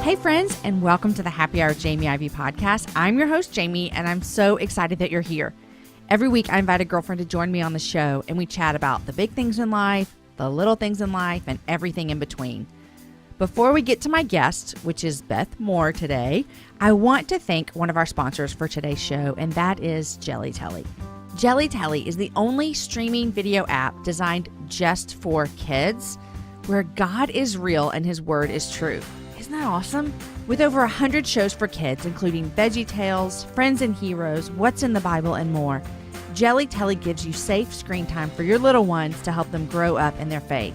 Hey friends, and welcome to the Happy Hour Jamie Ivey podcast. I'm your host, Jamie, and I'm so excited that you're here. Every week, I invite a girlfriend to join me on the show, and we chat about the big things in life, the little things in life, and everything in between. Before we get to my guest, which is Beth Moore today, I want to thank one of our sponsors for today's show, and that is Jelly Telly. Jelly Telly is the only streaming video app designed just for kids, where God is real and His Word is true. Isn't that awesome? With over 100 shows for kids, including Veggie Tales, Friends and Heroes, What's in the Bible, and more, Jelly Telly gives you safe screen time for your little ones to help them grow up in their faith.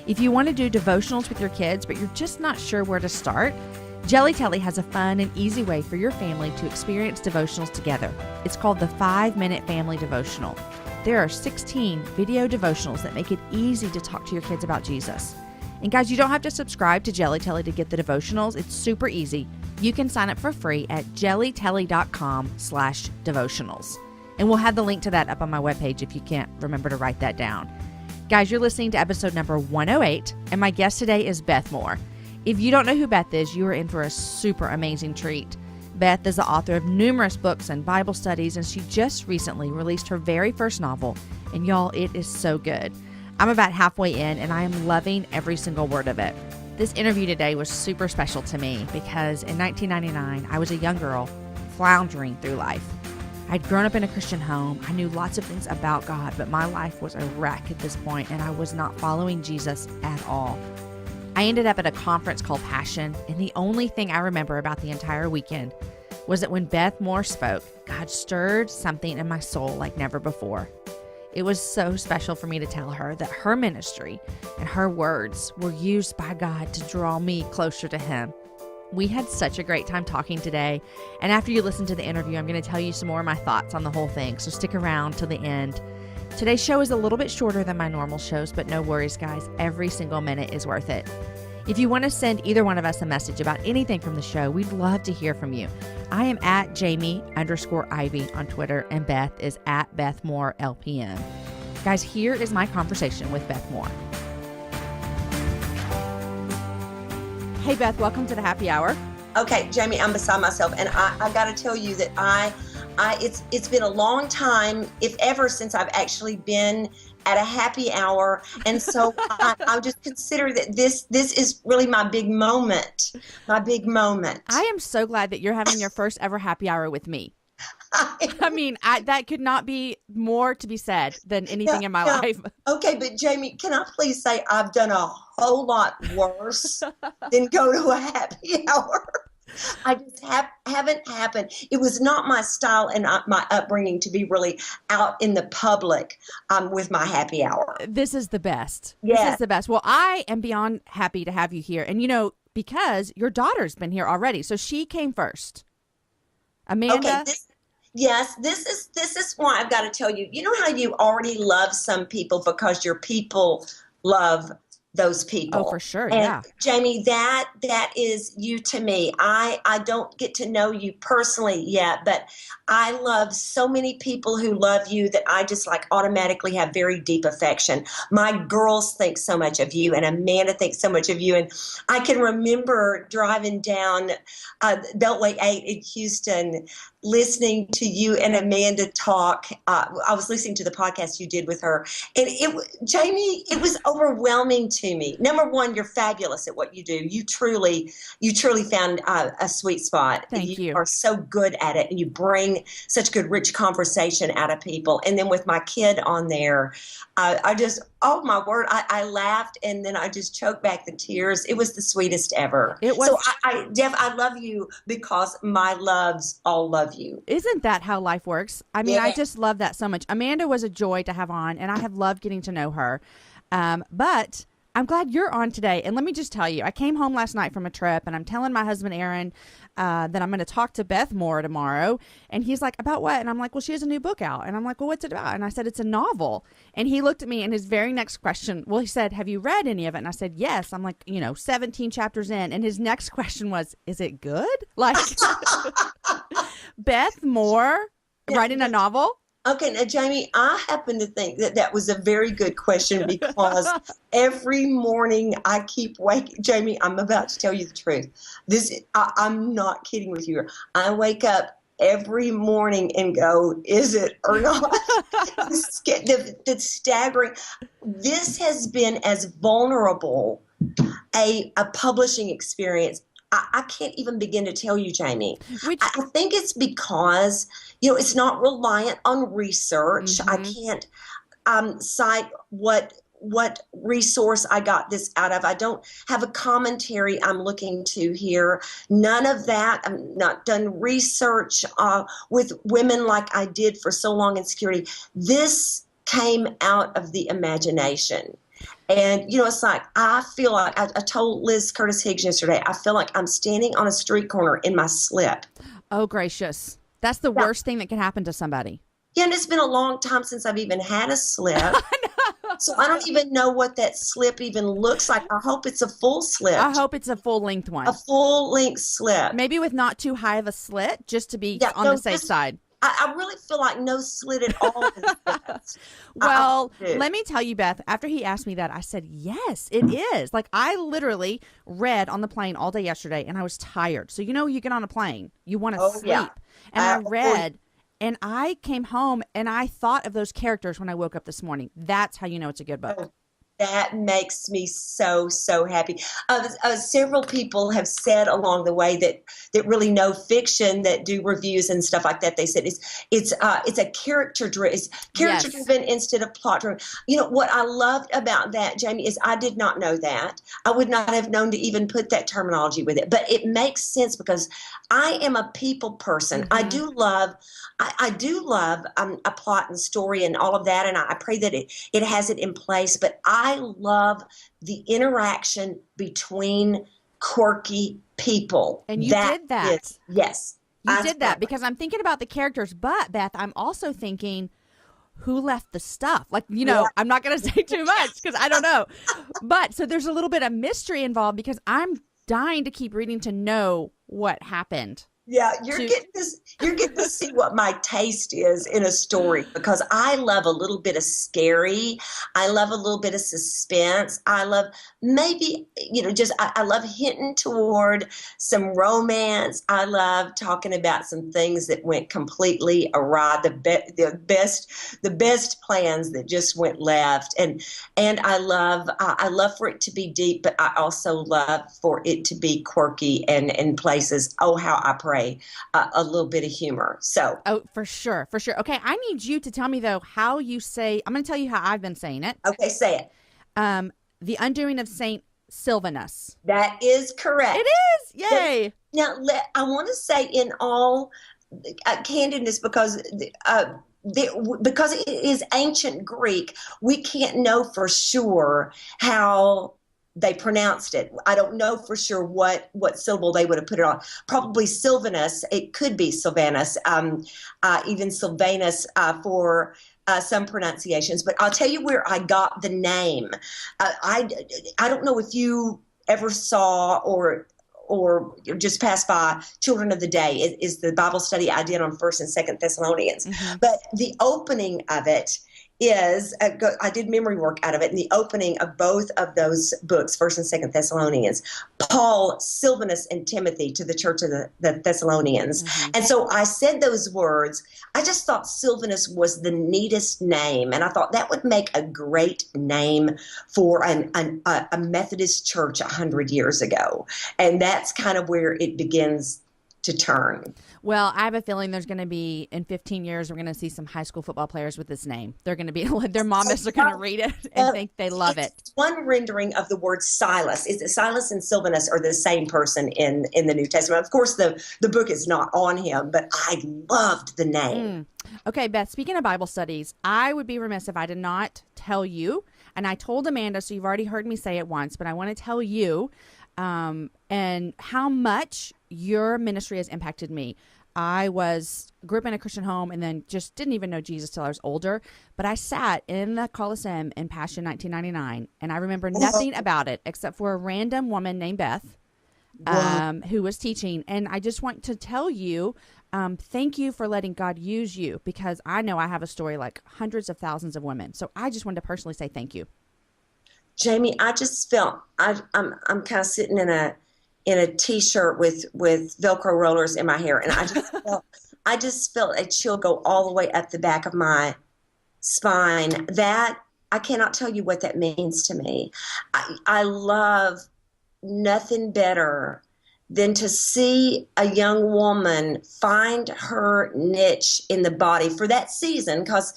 If you want to do devotionals with your kids, but you're just not sure where to start, Jelly Telly has a fun and easy way for your family to experience devotionals together. It's called the 5-Minute Family Devotional. There are 16 video devotionals that make it easy to talk to your kids about Jesus. And guys, you don't have to subscribe to Jelly Telly to get the devotionals. It's super easy. You can sign up for free at jellytelly.com/devotionals. And we'll have the link to that up on my webpage if you can't remember to write that down. Guys, you're listening to episode number 108, and my guest today is Beth Moore. If you don't know who Beth is, you are in for a super amazing treat. Beth is the author of numerous books and Bible studies, and she just recently released her very first novel. And y'all, it is so good. I'm about halfway in, and I am loving every single word of it. This interview today was super special to me because in 1999, I was a young girl floundering through life. I'd grown up in a Christian home. I knew lots of things about God, but my life was a wreck at this point, and I was not following Jesus at all. I ended up at a conference called Passion, and the only thing I remember about the entire weekend was that when Beth Moore spoke, God stirred something in my soul like never before. It was so special for me to tell her that her ministry and her words were used by God to draw me closer to Him. We had such a great time talking today, and after you listen to the interview, I'm going to tell you some more of my thoughts on the whole thing, so stick around till the end. Today's show is a little bit shorter than my normal shows, but no worries, guys. Every single minute is worth it. If you want to send either one of us a message about anything from the show, we'd love to hear from you. I am at Jamie_Ivey on Twitter, and Beth is at Beth Moore LPM. Guys, here is my conversation with Beth Moore. Hey, Beth, welcome to the Happy Hour. Okay, Jamie, I'm beside myself, and I got to tell you that it's been a long time, if ever, since I've actually been at a happy hour, and so I just consider that this is really my big moment. I am so glad that you're having your first ever happy hour with me. I mean, that could not be more to be said than anything in my life. Okay, but Jamie, can I please say I've done a whole lot worse than go to a happy hour? I just haven't happened. It was not my style and my upbringing to be really out in the public with my happy hour. This is the best. Yeah. This is the best. Well, I am beyond happy to have you here. And, you know, because your daughter's been here already. So she came first. Amanda? Okay, this is why I've got to tell you. You know how you already love some people because your people love those people. Oh, for sure. And yeah. Jamie, that is you to me. I don't get to know you personally yet, but I love so many people who love you that I just like automatically have very deep affection. My girls think so much of you, and Amanda thinks so much of you. And I can remember driving down Beltway 8 in Houston, listening to you and Amanda talk. I was listening to the podcast you did with her, and Jamie, it was overwhelming to me. Number one, you're fabulous at what you do. You truly found a sweet spot. Thank you. You are so good at it, and you bring such good, rich conversation out of people. And then with my kid on there, I just, oh my word, I laughed, and then I just choked back the tears. It was the sweetest ever. It was. So I love you because my loves all love you. Isn't that how life works? I mean, Yeah. I just love that so much. Amanda was a joy to have on, and I have loved getting to know her. But I'm glad you're on today. And let me just tell you, I came home last night from a trip, and I'm telling my husband, Aaron, that I'm going to talk to Beth Moore tomorrow. And he's like, about what? And I'm like, well, she has a new book out. And I'm like, well, what's it about? And I said, it's a novel. And he looked at me, and his very next question, well, he said, have you read any of it? And I said, yes. I'm like, 17 chapters in. And his next question was, is it good? Like, Beth Moore writing a novel? Okay, now, Jamie, I happen to think that that was a very good question because every morning I keep waking. Jamie, I'm about to tell you the truth. I'm not kidding with you. I wake up every morning and go, is it or not? The staggering. This has been as vulnerable a publishing experience. I can't even begin to tell you, Jamie. I think it's because, it's not reliant on research. I can't cite what resource I got this out of. I don't have a commentary I'm looking to here. None of that. I'm not done research with women like I did for so long in security. This came out of the imagination. And, it's like, I feel like, I told Liz Curtis Higgs yesterday, I feel like I'm standing on a street corner in my slip. Oh, gracious. That's the worst thing that can happen to somebody. Yeah, and it's been a long time since I've even had a slip. So I don't even know what that slip even looks like. I hope it's a full slip. I hope it's a full-length one. A full-length slip. Maybe with not too high of a slit, just to be on the safe side. I really feel like no slit at all. Well, let me tell you, Beth, after he asked me that, I said, yes, it is. Like, I literally read on the plane all day yesterday, and I was tired. So, you get on a plane, you want to sleep. Yeah. And I read, and I came home, and I thought of those characters when I woke up this morning. That's how you know it's a good book. That makes me so, so happy. Several people have said along the way that really know fiction, that do reviews and stuff like that. They said it's a character driven instead of plot driven. What I loved about that, Jamie, is I did not know that. I would not have known to even put that terminology with it. But it makes sense because I am a people person. Mm-hmm. I do love a plot and story and all of that, and I pray that it has it in place. But I love the interaction between quirky people. And you did that. Yes. You did that because I'm thinking about the characters. But, Beth, I'm also thinking, who left the stuff? Like, I'm not going to say too much because I don't know. But so there's a little bit of mystery involved because I'm dying to keep reading to know what happened. Yeah, you're getting to see what my taste is in a story because I love a little bit of scary. I love a little bit of suspense. I love I love hinting toward some romance. I love talking about some things that went completely awry, the best plans that just went left. And I love for it to be deep, but I also love for it to be quirky and in places. Oh, how I pray. A little bit of humor. So, for sure. Okay, I need you to tell me though how you say. I'm going to tell you how I've been saying it. Okay, say it. The Undoing of Saint Sylvanus. That is correct. It is. Yay! Now, I want to say in all candidness because it is ancient Greek, we can't know for sure how they pronounced it. I don't know for sure what syllable they would have put it on. Probably Sylvanus. It could be Sylvanus, even Sylvanus for some pronunciations. But I'll tell you where I got the name. I don't know if you ever saw or just passed by Children of the Day is the Bible study I did on 1st and 2nd Thessalonians. Mm-hmm. But the opening of it is I did memory work out of it in the opening of both of those books, 1st and 2nd Thessalonians. Paul, Silvanus, and Timothy to the church of the Thessalonians. Mm-hmm. And so I said those words. I just thought Silvanus was the neatest name, and I thought that would make a great name for a Methodist church 100 years ago. And that's kind of where it begins to turn. Well, I have a feeling there's going to be, in 15 years, we're going to see some high school football players with this name. They're going to be, their mamas are going to read it and think they love it. One rendering of the word Silas is that Silas and Silvanus are the same person in the New Testament. Of course, the book is not on him, but I loved the name. Okay, Beth, speaking of Bible studies, I would be remiss if I did not tell you, and I told Amanda, so you've already heard me say it once, but I want to tell you and how much your ministry has impacted me. I grew up in a Christian home and then just didn't even know Jesus till I was older. But I sat in the Coliseum in Passion 1999, and I remember nothing about it except for a random woman named Beth who was teaching. And I just want to tell you, Thank you for letting God use you, because I know I have a story like hundreds of thousands of women. So I just wanted to personally say thank you. Jamie, I just felt I'm kind of sitting in a t-shirt with Velcro rollers in my hair, and I just felt a chill go all the way up the back of my spine. That I cannot tell you what that means to me. I love nothing better than to see a young woman find her niche in the body for that season, because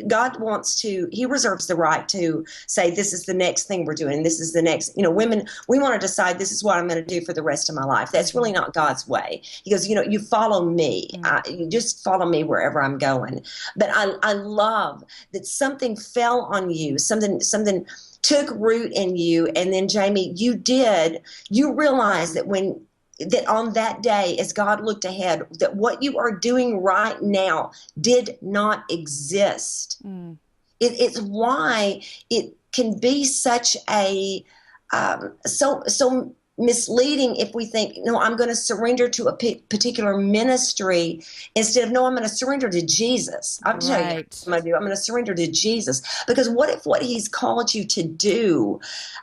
God wants to, he reserves the right to say, this is the next thing we're doing. This is the next, women, we want to decide this is what I'm going to do for the rest of my life. That's really not God's way. He goes, you follow me. You just follow me wherever I'm going. But I love that something fell on you, something took root in you. And then, Jamie, you realized that on that day, as God looked ahead, that what you are doing right now did not exist. It's why it can be such a so misleading if we think, no, I'm going to surrender to a particular ministry instead of, no, I'm going to surrender to Jesus. I'm telling you what I'm going to do. I'm going to surrender to Jesus. Because what if what he's called you to do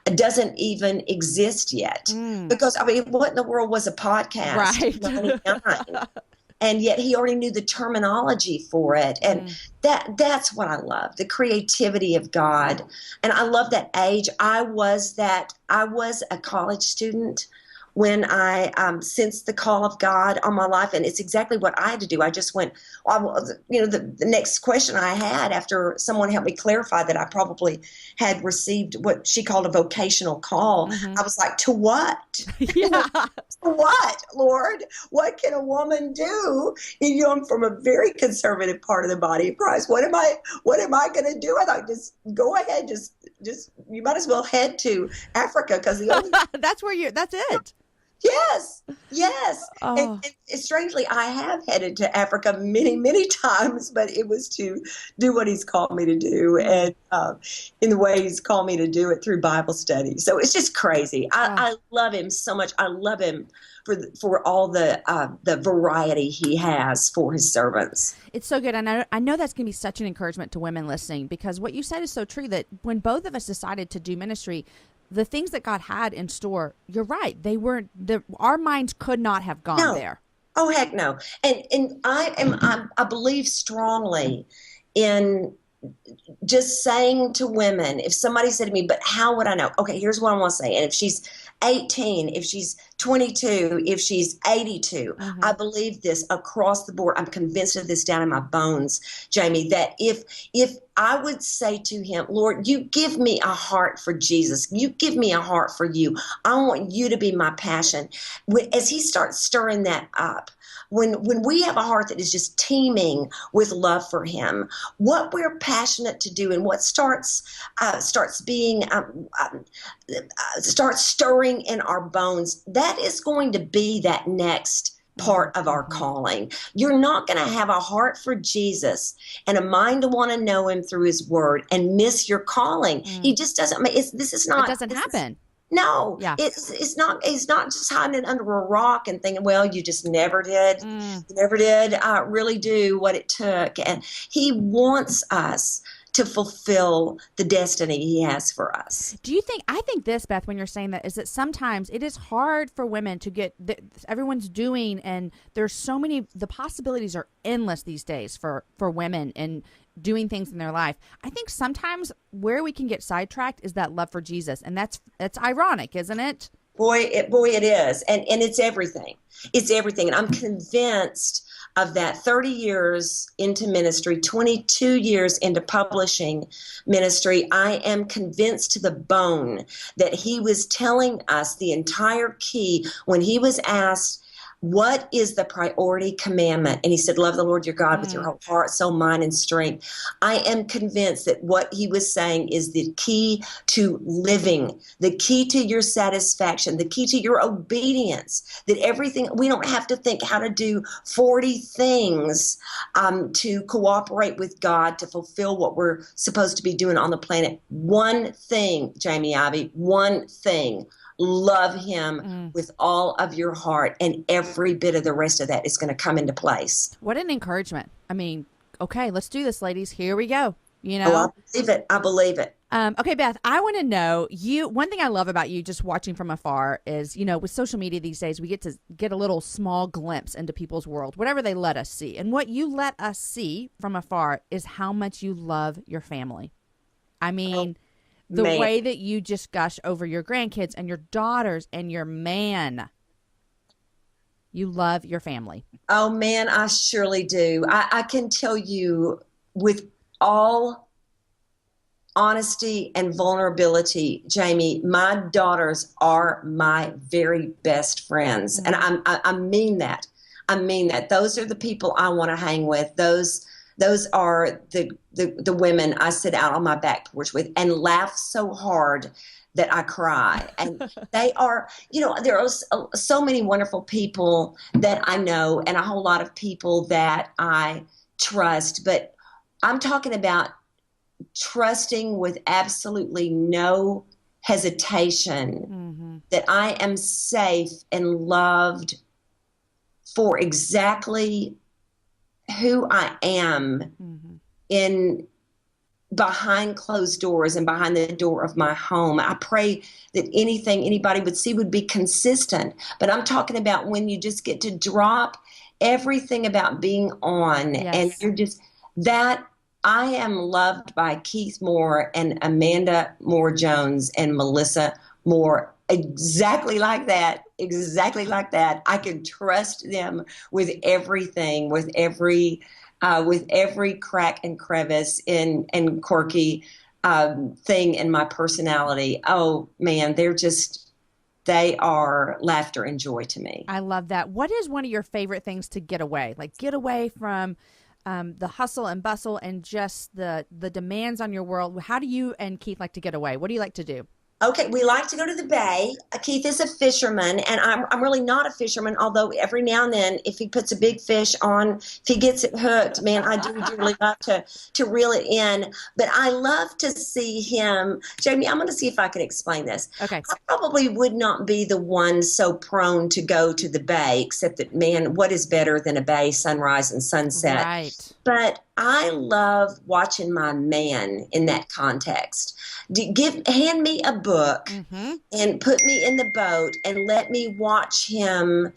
doesn't even exist yet? Because, what in the world was a podcast? Right. And yet he already knew the terminology for it. And that's what I love, the creativity of God. And I love that age. I was a college student when I sensed the call of God on my life. And it's exactly what I had to do. I just went, the next question I had after someone helped me clarify that I probably had received what she called a vocational call. I was like, to what? To what, Lord? What can a woman do? I'm from a very conservative part of the body of Christ. What am I going to do? I thought, just go ahead. Just you might as well head to Africa, because that's it. Yes. And strangely, I have headed to Africa many, many times, but it was to do what he's called me to do, and in the way he's called me to do it, through Bible study. So it's just crazy. I love him so much. I love him for all the variety he has for his servants. It's so good. And I know that's going to be such an encouragement to women listening, because what you said is so true, that when both of us decided to do ministry, the things that God had in store, you're right, they weren't, our minds could not have gone there. Oh, heck no. And I believe strongly in just saying to women, if somebody said to me, but how would I know? Okay, here's what I want to say. And if she's 18, if she's 22, if she's 82, I believe this across the board. I'm convinced of this down in my bones, Jamie, that if I would say to him, Lord, you give me a heart for Jesus. You give me a heart for you. I want you to be my passion. As he starts stirring that up, when we have a heart that is just teeming with love for him, what we're passionate to do and what starts stirring in our bones, that is going to be that next part of our calling. You're not going to have a heart for Jesus and a mind to want to know him through his word and miss your calling. He just doesn't. It doesn't happen. No, it's not. He's not just hiding it under a rock and thinking, well, you just never did. You never did really do what it took. And he wants us to fulfill the destiny he has for us. I think this, Beth, when you're saying that, is that sometimes it is hard for women to get, everyone's doing, and there's so many, the possibilities are endless these days for women and doing things in their life. I think sometimes where we can get sidetracked is that love for Jesus. And that's ironic, isn't it? Boy, it is. And it's everything. It's everything. And I'm convinced of that. 30 years into ministry, 22 years into publishing ministry, I am convinced to the bone that he was telling us the entire key when he was asked, what is the priority commandment? And he said, love the Lord your God with your whole heart, soul, mind, and strength. I am convinced that what he was saying is the key to living, the key to your satisfaction, the key to your obedience, that everything, we don't have to think how to do 40 things to cooperate with God to fulfill what we're supposed to be doing on the planet. One thing, Jamie Ivey, one thing. Love him with all of your heart and every every bit of the rest of that is going to come into place. What an encouragement. I mean, okay, let's do this, ladies. Here we go. You Oh, know? I believe it. I believe it. Okay, Beth, I want to know one thing I love about you just watching from afar is, with social media these days, we get to get a little small glimpse into people's world, whatever they let us see. And what you let us see from afar is how much you love your family. I mean, the way that you just gush over your grandkids and your daughters and your man. You love your family. Oh, man, I surely do. I can tell you with all honesty and vulnerability, Jamie, my daughters are my very best friends. Mm-hmm. And I mean that. I mean that. Those are the people I want to hang with. Those are the women I sit out on my back porch with and laugh so hard that I cry. And they are, there are so many wonderful people that I know and a whole lot of people that I trust. But I'm talking about trusting with absolutely no hesitation that I am safe and loved for exactly who I am in behind closed doors and behind the door of my home. I pray that anything anybody would see would be consistent. But I'm talking about when you just get to drop everything about being on and you're just that. I am loved by Keith Moore and Amanda Moore Jones and Melissa Moore exactly like that. Exactly like that. I can trust them with everything, with every crack and crevice and quirky thing in my personality. Oh man, they are laughter and joy to me. I love that. What is one of your favorite things to get away? Like get away from the hustle and bustle and just the demands on your world. How do you and Keith like to get away? What do you like to do? Okay, we like to go to the bay. Keith is a fisherman, and I'm really not a fisherman, although every now and then, if he puts a big fish on, if he gets it hooked, man, I do dearly love to reel it in. But I love to see him. Jamie, I'm going to see if I can explain this. Okay. I probably would not be the one so prone to go to the bay, except that, man, what is better than a bay sunrise and sunset? Right. But I love watching my man in that context. Hand me a book and put me in the boat and let me watch him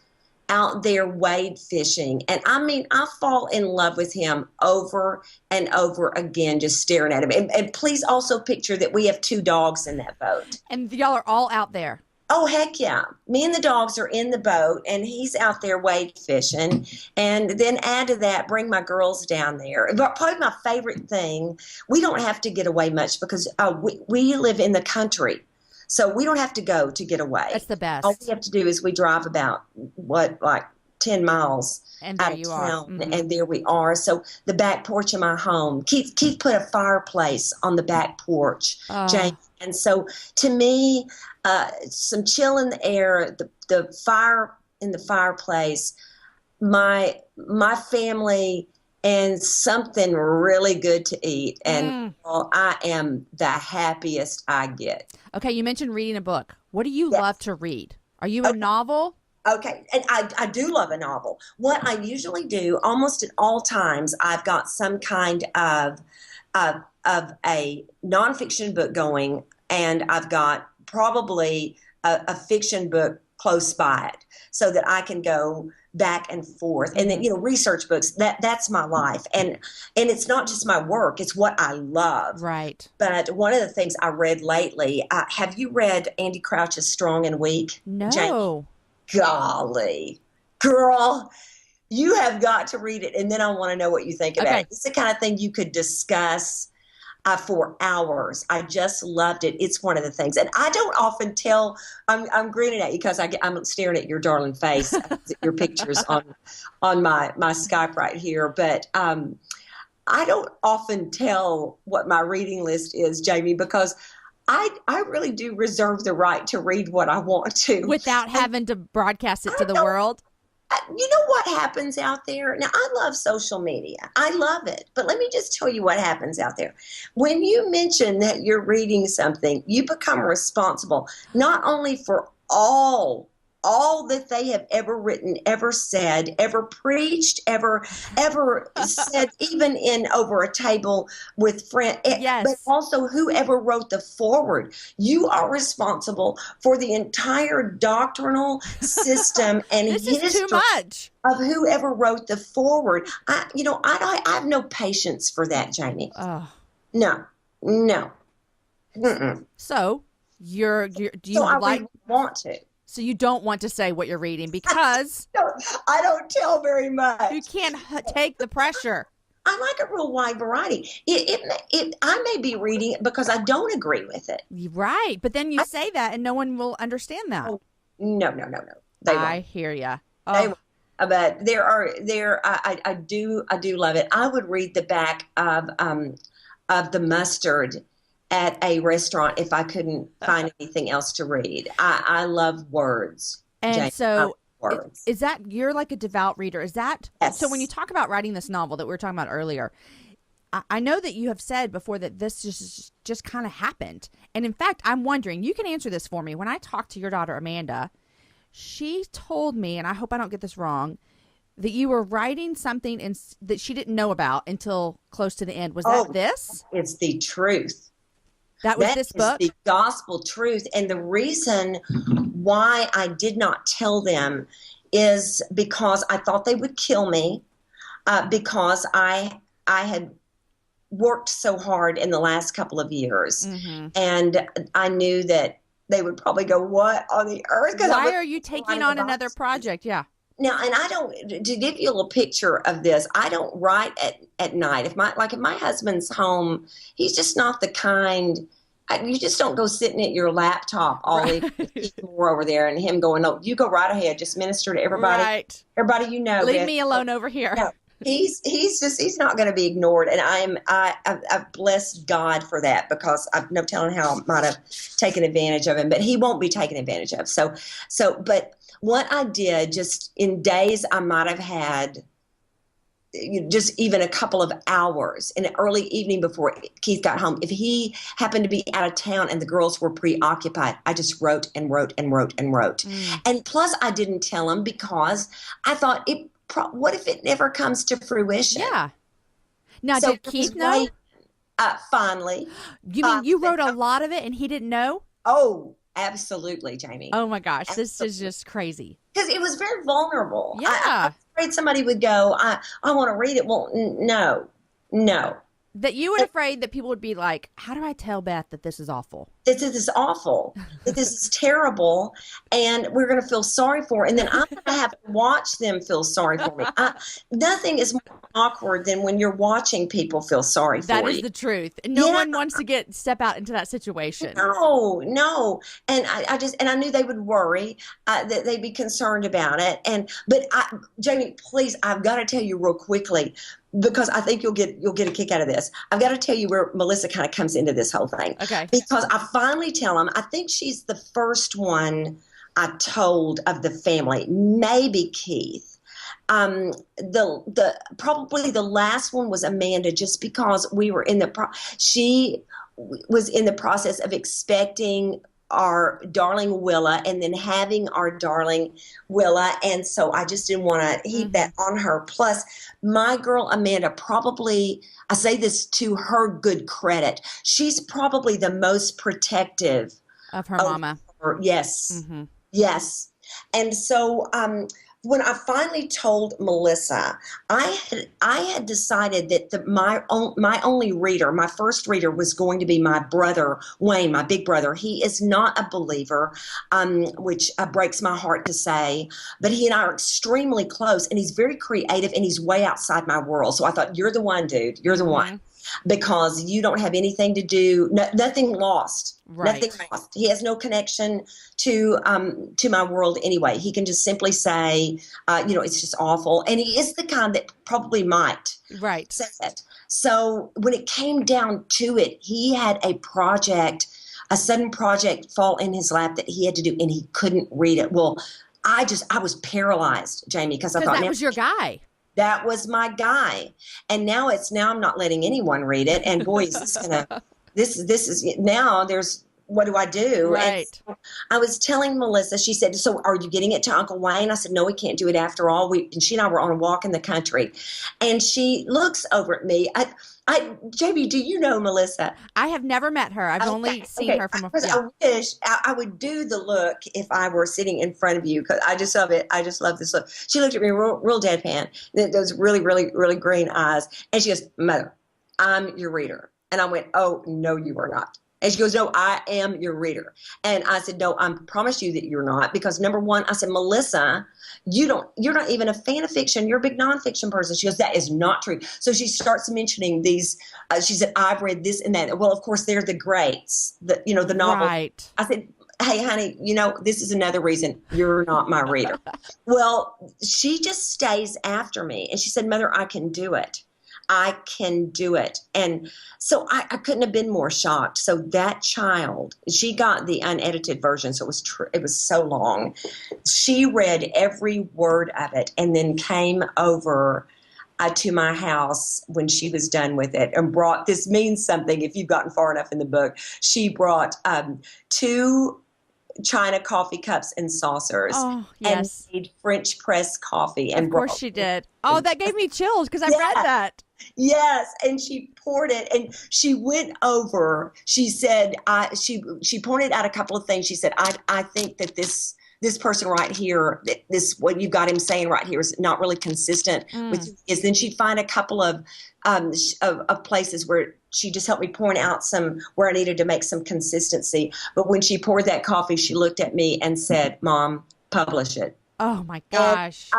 out there wade fishing. And I mean, I fall in love with him over and over again, just staring at him. And please also picture that we have 2 dogs in that boat. And y'all are all out there. Oh, heck yeah. Me and the dogs are in the boat, and he's out there wade fishing. And then add to that, bring my girls down there. But probably my favorite thing, we don't have to get away much because we live in the country. So we don't have to go to get away. That's the best. All we have to do is we drive about, 10 miles and there out of you town, are. and there we are. So the back porch of my home, Keith put a fireplace on the back porch, Jane. And so to me, some chill in the air, the fire in the fireplace, my family, and something really good to eat. And I am the happiest I get. Okay, you mentioned reading a book. What do you love to read? Are you a novel? Okay, and I do love a novel. What I usually do, almost at all times, I've got some kind of a nonfiction book going, and I've got probably a fiction book close by it, so that I can go back and forth. And then, research books, that's my life. And it's not just my work, it's what I love. Right. But one of the things I read lately, have you read Andy Crouch's Strong and Weak? No. Jane? Golly, girl, you have got to read it, and then I want to know what you think about it. It's the kind of thing you could discuss for hours. I just loved it. It's one of the things, and I don't often tell. I'm grinning at you because I'm staring at your darling face, your pictures on my Skype right here, but I don't often tell what my reading list is, Jamie, because I really do reserve the right to read what I want to. Without having to broadcast it to the world? You know what happens out there? Now, I love social media. I love it. But let me just tell you what happens out there. When you mention that you're reading something, you become responsible not only for all all that they have ever written, ever said, ever preached, ever said, even in over a table with friends, Yes. but also whoever wrote the foreword. You are responsible for the entire doctrinal system and This history is too much. of whoever wrote the foreword. I have no patience for that, Jamie. Oh. No. Mm-mm. So want to. So you don't want to say what you're reading because I don't tell very much. you can't take the pressure. I like a real wide variety. I may be reading it because I don't agree with it. Right, but then you say that and no one will understand that. Oh, no. They I won't. hear ya. They won't. But I do love it. I would read the back of the mustard at a restaurant if I couldn't find anything else to read. I love words. And Jane. so words. is that, you're like a devout reader, is that? Yes. So when you talk about writing this novel that we were talking about earlier, I know that you have said before that this just kind of happened. And in fact, I'm wondering, you can answer this for me. When I talked to your daughter, Amanda, she told me, and I hope I don't get this wrong, that you were writing something that she didn't know about until close to the end. Was that this? It's the truth. That was this book? The gospel truth. And the reason why I did not tell them is because I thought they would kill me, because I had worked so hard in the last couple of years. Mm-hmm. And I knew that they would probably go, what on the earth? Why are you taking on another project? Yeah. Now, and I don't, to give you a little picture of this, I don't write at night. If my husband's home, he's just not the kind, you just don't go sitting at your laptop all evening, more over there and him going, no, you go right ahead, just minister to everybody. Right. Everybody you know. Leave me alone over here. No, he's not going to be ignored. And I've blessed God for that, because I've no telling how I might have taken advantage of him, but he won't be taken advantage of. But what I did, just in days I might have had just even a couple of hours in the early evening before Keith got home, if he happened to be out of town and the girls were preoccupied, I just wrote and wrote and wrote and wrote. Mm. And plus I didn't tell him because I thought, what if it never comes to fruition? Yeah. Now, so did Keith know? Finally. You mean you wrote a lot of it and he didn't know? Oh, absolutely, Jamie. Oh my gosh, this is just crazy. Because it was very vulnerable. Yeah. I was afraid somebody would go, I want to read it. Well, no. That you were afraid that people would be like, how do I tell Beth that this is awful? This is awful. That this is terrible. And we're going to feel sorry for it. And then I'm going to have to watch them feel sorry for me. Nothing is more awkward than when you're watching people feel sorry for you. That is the truth. And no one wants to step out into that situation. No. And I knew they would worry, that they'd be concerned about it. But Jamie, please, I've got to tell you real quickly, because I think you'll get a kick out of this. I've got to tell you where Melissa kind of comes into this whole thing. Okay. Because I finally tell him, I think she's the first one I told of the family, maybe Keith. Probably the last one was Amanda, just because we were she was in the process of expecting our darling Willa and then having our darling Willa. And so I just didn't want to heap that on her. Plus, my girl Amanda, probably, I say this to her good credit, she's probably the most protective of her mama. Yes. Mm-hmm. Yes. And so when I finally told Melissa, I had decided that my only reader, my first reader, was going to be my brother Wayne, my big brother. He is not a believer, which breaks my heart to say, but he and I are extremely close, and he's very creative, and he's way outside my world. So I thought, you're the one, dude. You're the one. Because you don't have anything to do, nothing lost. Right. Nothing lost. He has no connection to my world anyway. He can just simply say, it's just awful. And he is the kind that probably might say it. So when it came down to it, he had a sudden project fall in his lap that he had to do, and he couldn't read it. Well, I was paralyzed, Jamie, because I thought that was your guy. That was my guy. And now I'm not letting anyone read it. And boy, is this gonna, this is now there's what do I do? Right. And so I was telling Melissa, she said, so are you getting it to Uncle Wayne? I said, no, we can't do it after all. And she and I were on a walk in the country. And she looks over at me. JB, do you know Melissa? I have never met her. I've only seen her from I wish I would do the look if I were sitting in front of you, because I just love it. I just love this look. She looked at me real deadpan, those really, really, really green eyes. And she goes, Mother, I'm your reader. And I went, oh, no, you are not. And she goes, no, I am your reader. And I said, no, I promise you that you're not. Because number one, I said, Melissa, you're not even a fan of fiction. You're a big nonfiction person. She goes, that is not true. So she starts mentioning these. She said, I've read this and that. Well, of course, they're the greats, the novel. Right. I said, hey, honey, this is another reason you're not my reader. Well, she just stays after me. And she said, Mother, I can do it. I can do it. And so I couldn't have been more shocked. So that child, she got the unedited version. So it was so long. She read every word of it and then came over to my house when she was done with it and brought, this means something if you've gotten far enough in the book, she brought 2 China coffee cups and saucers. Oh, yes. And made French press coffee. And of course she did. Oh, that gave me chills because I read that. Yes, and she poured it, and she went over. She said, she pointed out a couple of things. She said, I think that this person right here, this what you got him saying right here is not really consistent with his. Then she'd find a couple of places where she just helped me point out some where I needed to make some consistency. But when she poured that coffee, she looked at me and said, Mom, publish it. Oh my gosh.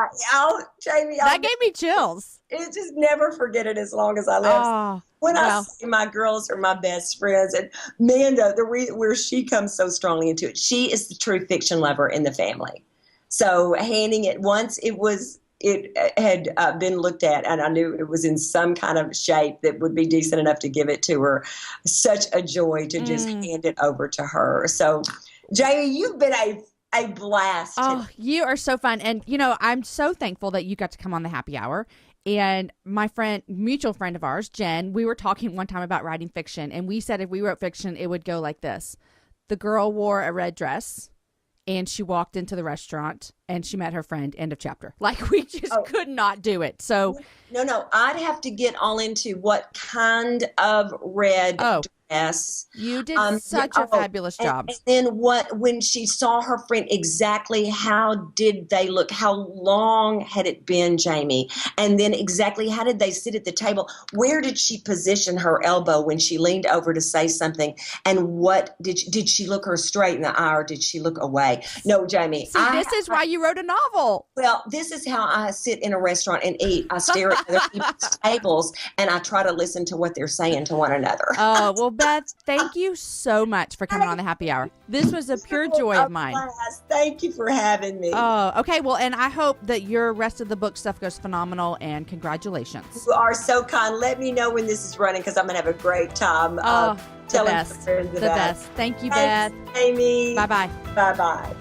Jamie, that gave me chills. It just never forget it as long as I live. Oh, I say my girls are my best friends, and Manda, where she comes so strongly into it, she is the true fiction lover in the family. So handing it once it had been looked at, and I knew it was in some kind of shape that would be decent enough to give it to her. Such a joy to just hand it over to her. So, Jamie, you've been a blast. Oh, you are so fun. And, I'm so thankful that you got to come on the happy hour. And my mutual friend of ours, Jen, we were talking one time about writing fiction. And we said if we wrote fiction, it would go like this. The girl wore a red dress and she walked into the restaurant and she met her friend. End of chapter. Like we just could not do it. So no, I'd have to get all into what kind of red dress. You did such a fabulous job. And then when she saw her friend, exactly how did they look? How long had it been, Jamie? And then exactly how did they sit at the table? Where did she position her elbow when she leaned over to say something? And what did she look her straight in the eye or did she look away? No, Jamie. See, this is why you wrote a novel. Well, this is how I sit in a restaurant and eat. I stare at other people's tables and I try to listen to what they're saying to one another. Oh, well, Beth, thank you so much for coming on the happy hour. This was a pure joy of mine. Thank you for having me. Oh, okay. Well, and I hope that your rest of the book stuff goes phenomenal, and congratulations. You are so kind. Let me know when this is running because I'm going to have a great time. The best. The best. Thank you, Beth. Thanks, Amy. Bye-bye. Bye-bye.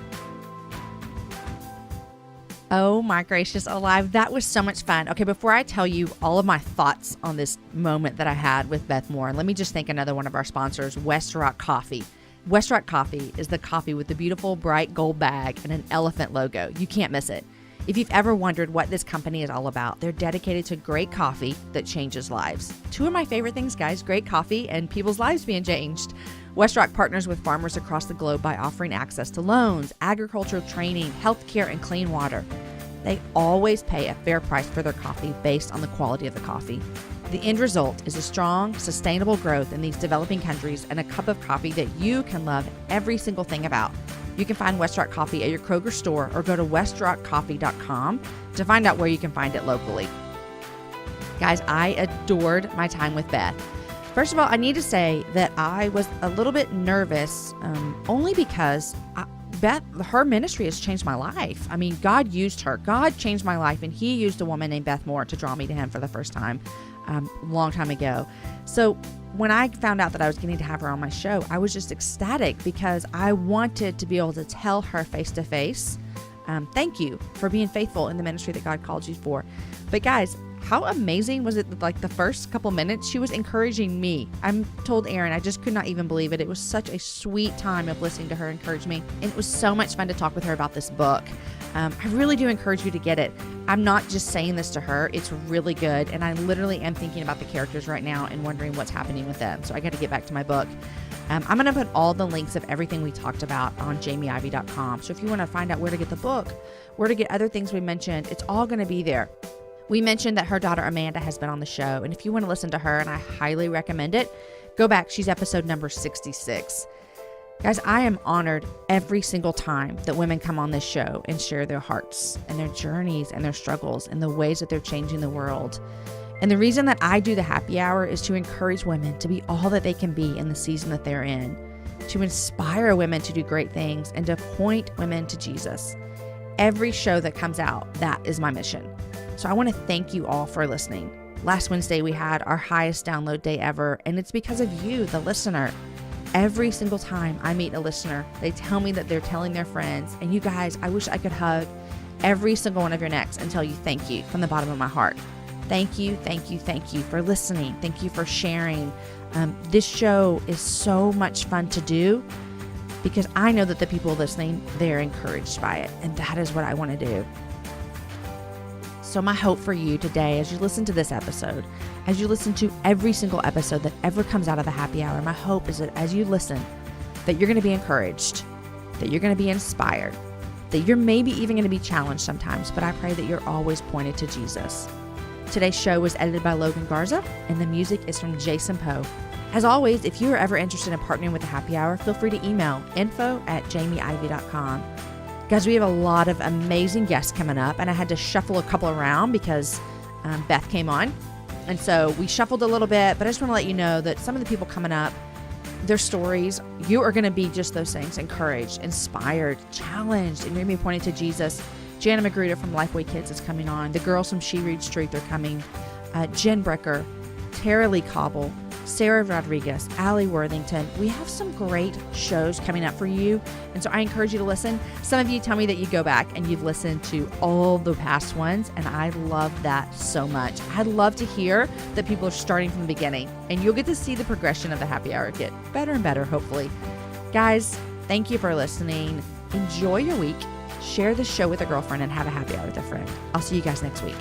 Oh my gracious alive. That was so much fun. Okay, before I tell you all of my thoughts on this moment that I had with Beth Moore, let me just thank another one of our sponsors, West Rock Coffee. West Rock Coffee is the coffee with the beautiful bright gold bag and an elephant logo. You can't miss it. If you've ever wondered what this company is all about, they're dedicated to great coffee that changes lives. 2 of my favorite things, guys, great coffee and people's lives being changed. West Rock partners with farmers across the globe by offering access to loans, agricultural training, healthcare, and clean water. They always pay a fair price for their coffee based on the quality of the coffee. The end result is a strong, sustainable growth in these developing countries and a cup of coffee that you can love every single thing about. You can find West Rock Coffee at your Kroger store or go to westrockcoffee.com to find out where you can find it locally. Guys, I adored my time with Beth. First of all, I need to say that I was a little bit nervous only because Beth, her ministry has changed my life. I mean, God used her. God changed my life, and he used a woman named Beth Moore to draw me to him for the first time a long time ago. So when I found out that I was getting to have her on my show, I was just ecstatic because I wanted to be able to tell her face to face, thank you for being faithful in the ministry that God called you for. But guys, how amazing was it that like the first couple minutes she was encouraging me. I'm told Aaron, I just could not even believe it. It was such a sweet time of listening to her encourage me. And it was so much fun to talk with her about this book. I really do encourage you to get it. I'm not just saying this to her. It's really good. And I literally am thinking about the characters right now and wondering what's happening with them. So I got to get back to my book. I'm going to put all the links of everything we talked about on jamieivey.com. So if you want to find out where to get the book, where to get other things we mentioned, it's all going to be there. We mentioned that her daughter Amanda has been on the show, and if you want to listen to her, and I highly recommend it, go back. She's episode number 66. Guys, I am honored every single time that women come on this show and share their hearts and their journeys and their struggles and the ways that they're changing the world. And the reason that I do the happy hour is to encourage women to be all that they can be in the season that they're in, to inspire women to do great things, and to point women to Jesus. Every show that comes out, that is my mission. So I want to thank you all for listening. Last Wednesday, we had our highest download day ever, and it's because of you, the listener. Every single time I meet a listener, they tell me that they're telling their friends, and you guys, I wish I could hug every single one of your necks and tell you thank you from the bottom of my heart. Thank you, thank you, thank you for listening. Thank you for sharing. This show is so much fun to do because I know that the people listening, they're encouraged by it, and that is what I want to do. So my hope for you today, as you listen to this episode, as you listen to every single episode that ever comes out of the happy hour, my hope is that as you listen, that you're going to be encouraged, that you're going to be inspired, that you're maybe even going to be challenged sometimes, but I pray that you're always pointed to Jesus. Today's show was edited by Logan Garza, and the music is from Jason Poe. As always, if you are ever interested in partnering with the happy hour, feel free to email info@jamieivey.com. Guys, we have a lot of amazing guests coming up, and I had to shuffle a couple around because Beth came on. And so we shuffled a little bit, but I just want to let you know that some of the people coming up, their stories, you are going to be just those things: encouraged, inspired, challenged, and you're going to be pointed to Jesus. Jana Magruder from Lifeway Kids is coming on. The girls from She Reads Truth are coming. Jen Brecker, Tara Lee Cobble, Sarah Rodriguez, Allie Worthington. We have some great shows coming up for you. And so I encourage you to listen. Some of you tell me that you go back and you've listened to all the past ones, and I love that so much. I'd love to hear that people are starting from the beginning, and you'll get to see the progression of the happy hour get better and better, hopefully. Guys, thank you for listening. Enjoy your week. Share this show with a girlfriend and have a happy hour with a friend. I'll see you guys next week.